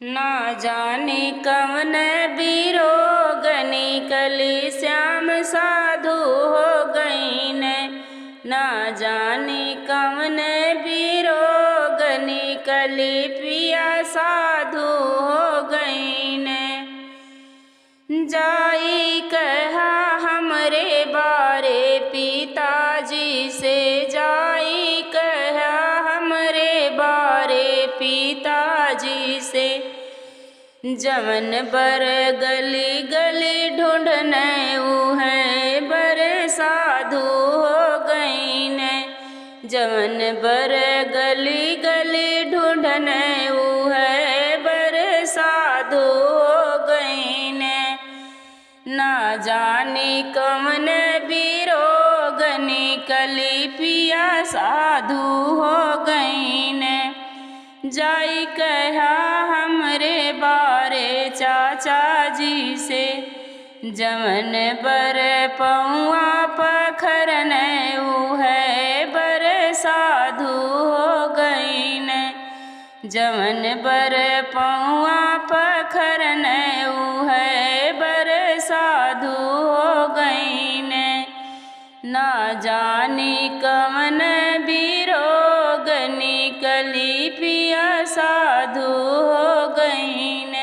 ना जाने कवन बिरोग निकली श्याम साधु हो गईन। ना जाने कवन बिरोग निकली पिया साधु हो गईन। जाई कहा हमरे बारे पिताजी से, जाई कहा हमरे बारे पिताजी से। जवन बर गली गली ढूंढने ऊ है बर साधु हो गईन। जवन बर गली गली ढूंढने ऊ है बर साधु हो गईन। ना जाने कवन बिरोग निकली पिया साधु हो गईन। जाई कहा हमरे बारे चाचा जी से, जवन बर पौआ पखरने ऊ है बर साधु हो गईन। जवन बर पौआ पखरने ऊ है बर साधु हो गईन। ना जाने कवन बिरोग निकली पिया साधु हो गईन।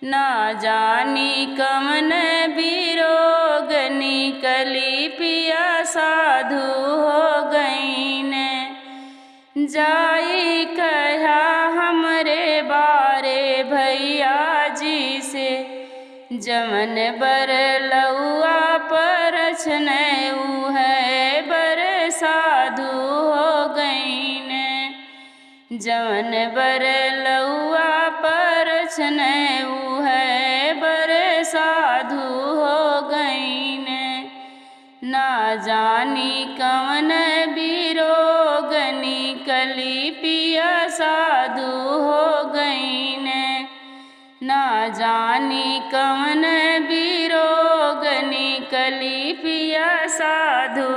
ना जाने कवन बिरोग निकली पिया साधु हो गईन। जाई कहा हमरे बारे भैया जी से, जवन बर लौआ परछने ऊ है बर साधु हो गईन। जवन बर लौआ परछने ऊ है बर साधु हो गईन। ना जाने कवन बिरोग निकली पिया साधु हो गईन। ना जाने कवन बिरोग निकली पिया साधु।